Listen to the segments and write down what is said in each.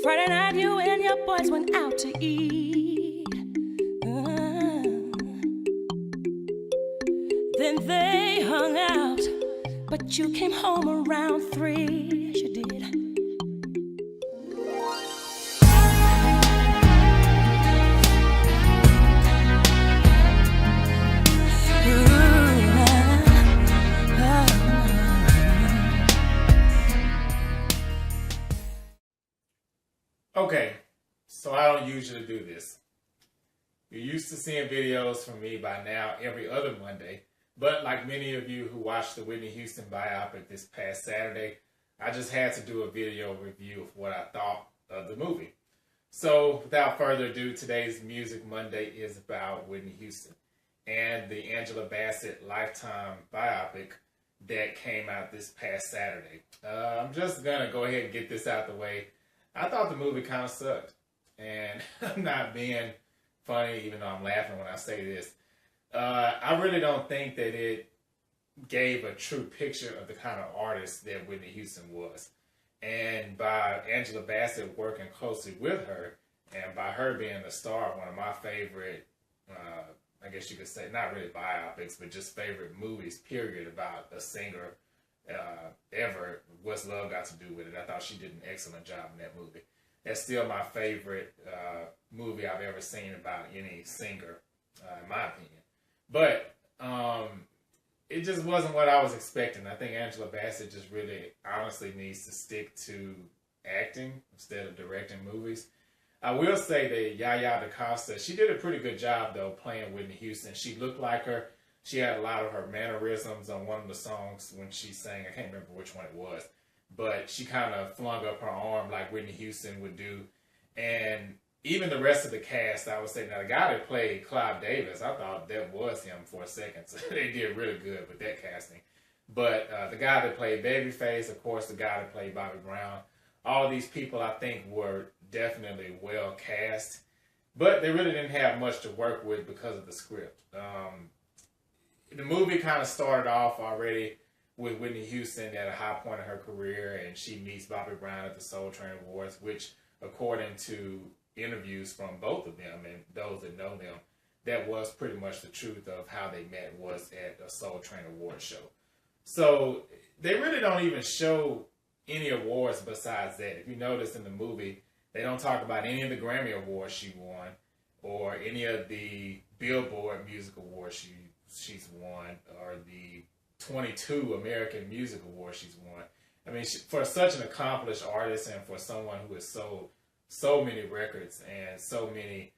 Friday night, you and your boys went out to eat. Then they hung out, but you came home around 3. Yes, you did. Okay, so I don't usually do this. You're used to seeing videos from me by now every other Monday, but like many of you who watched the Whitney Houston biopic this past Saturday, I just had to do a video review of what I thought of the movie. So without further ado, today's Music Monday is about Whitney Houston and the Angela Bassett Lifetime biopic that came out this past Saturday. I'm just going to go ahead and get this out the way. I thought the movie kind of sucked, and I'm not being funny, even though I'm laughing when I say this. I really don't think that it gave a true picture of the kind of artist that Whitney Houston was. And by Angela Bassett working closely with her, and by her being the star of one of my favorite, I guess you could say, not really biopics, but just favorite movies, period, about a singer ever, What's Love Got to Do with It? I thought she did an excellent job in that movie. That's still my favorite movie I've ever seen about any singer, in my opinion. But it just wasn't what I was expecting. I think Angela Bassett just really honestly needs to stick to acting instead of directing movies. I will say that Yaya DaCosta, she did a pretty good job, though, playing Whitney Houston. She looked like her. She had a lot of her mannerisms on one of the songs when she sang. I can't remember which one it was. But she kind of flung up her arm like Whitney Houston would do. And even the rest of the cast, I would say, now the guy that played Clive Davis, I thought that was him for a second. So they did really good with that casting. But the guy that played Babyface, of course, the guy that played Bobby Brown, all these people I think were definitely well cast. But they really didn't have much to work with because of the script. The movie kind of started off already with Whitney Houston at a high point of her career, and she meets Bobby Brown at the Soul Train Awards, which, according to interviews from both of them and those that know them, that was pretty much the truth of how they met, was at a Soul Train Awards show. So they really don't even show any awards besides that. If you notice in the movie, they don't talk about any of the Grammy Awards she won or any of the Billboard Music Awards she's won, or the 22 American Music Awards she's won. I mean, for such an accomplished artist and for someone who has sold so many records and so many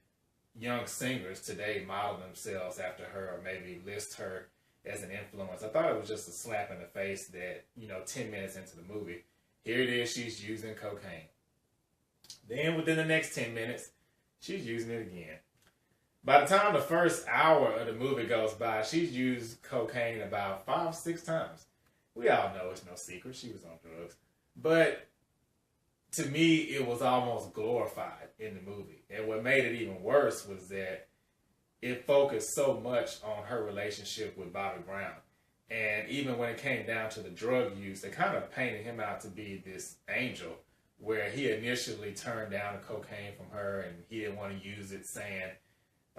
young singers today model themselves after her or maybe list her as an influence, I thought it was just a slap in the face that, 10 minutes into the movie, here it is, she's using cocaine. Then within the next 10 minutes, she's using it again. By the time the first hour of the movie goes by, she's used cocaine about 5-6 times. We all know it's no secret. She was on drugs. But to me, it was almost glorified in the movie. And what made it even worse was that it focused so much on her relationship with Bobby Brown. And even when it came down to the drug use, they kind of painted him out to be this angel, where he initially turned down the cocaine from her and he didn't want to use it, saying,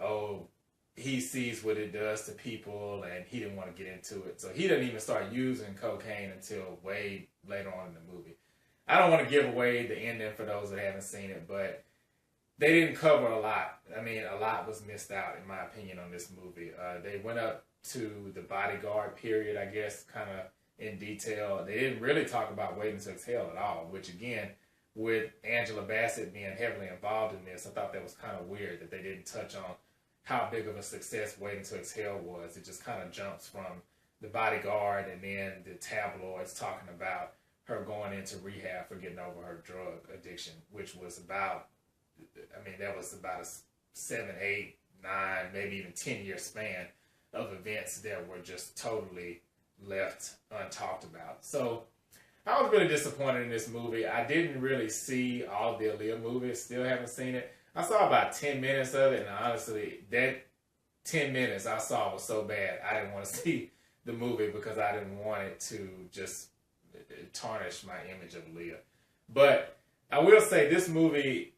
oh, he sees what it does to people and he didn't want to get into it. So he didn't even start using cocaine until way later on in the movie. I don't want to give away the ending for those that haven't seen it, but they didn't cover a lot. I mean, a lot was missed out, in my opinion, on this movie. They went up to the bodyguard period, I guess, kind of in detail. They didn't really talk about Waiting to Exhale at all, which again, with Angela Bassett being heavily involved in this, I thought that was kind of weird that they didn't touch on how big of a success Waiting to Exhale was. It just kind of jumps from the bodyguard and then the tabloids talking about her going into rehab for getting over her drug addiction, which was about, that was about a 7, 8, 9, maybe even 10-year span of events that were just totally left untalked about. So I was really disappointed in this movie. I didn't really see all of the Aaliyah movies. Still haven't seen it. I saw about 10 minutes of it, and honestly, that 10 minutes I saw was so bad, I didn't want to see the movie because I didn't want it to just tarnish my image of Aaliyah. But I will say this movie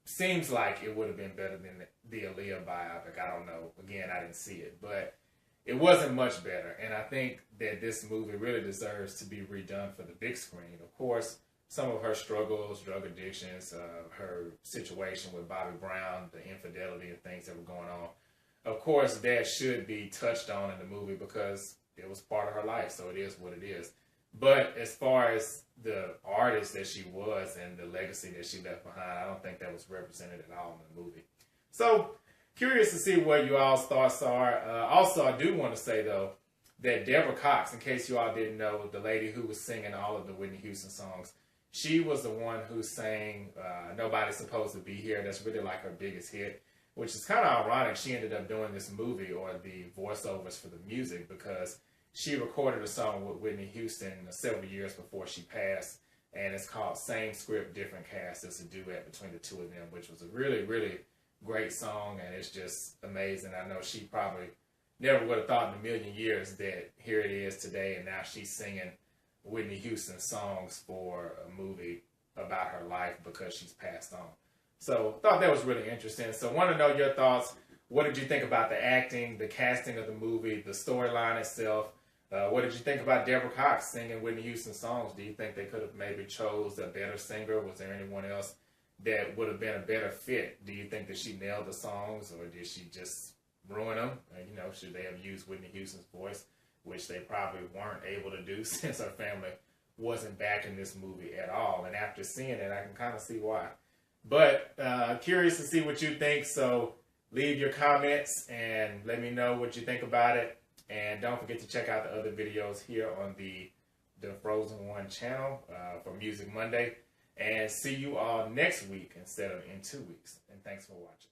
seems like it would have been better than the Aaliyah biopic. I don't know. Again, I didn't see it, but it wasn't much better. And I think that this movie really deserves to be redone for the big screen. Of course, some of her struggles, drug addictions, her situation with Bobby Brown, the infidelity and things that were going on. Of course, that should be touched on in the movie because it was part of her life, so it is what it is. But as far as the artist that she was and the legacy that she left behind, I don't think that was represented at all in the movie. So, curious to see what you all's thoughts are. Also, I do want to say, though, that Deborah Cox, in case you all didn't know, the lady who was singing all of the Whitney Houston songs, she was the one who sang Nobody's Supposed to Be Here. That's really like her biggest hit, which is kind of ironic. She ended up doing this movie or the voiceovers for the music because she recorded a song with Whitney Houston several years before she passed, and it's called Same Script, Different Cast. It's a duet between the two of them, which was a really, really great song, and it's just amazing. I know she probably never would have thought in a million years that here it is today, and now she's singing Whitney Houston songs for a movie about her life because she's passed on. So thought that was really interesting. So want to know your thoughts. What did you think about the acting, the casting of the movie, the storyline itself? What did you think about Deborah Cox singing Whitney Houston songs? Do you think they could have maybe chose a better singer? Was there anyone else that would have been a better fit? Do you think that she nailed the songs, or did she just ruin them? You know, should they have used Whitney Houston's voice, which they probably weren't able to do since her family wasn't back in this movie at all? And after seeing it, I can kind of see why. But curious to see what you think, so leave your comments and let me know what you think about it. And don't forget to check out the other videos here on the Frozen One channel for Music Monday. And see you all next week instead of in 2 weeks. And thanks for watching.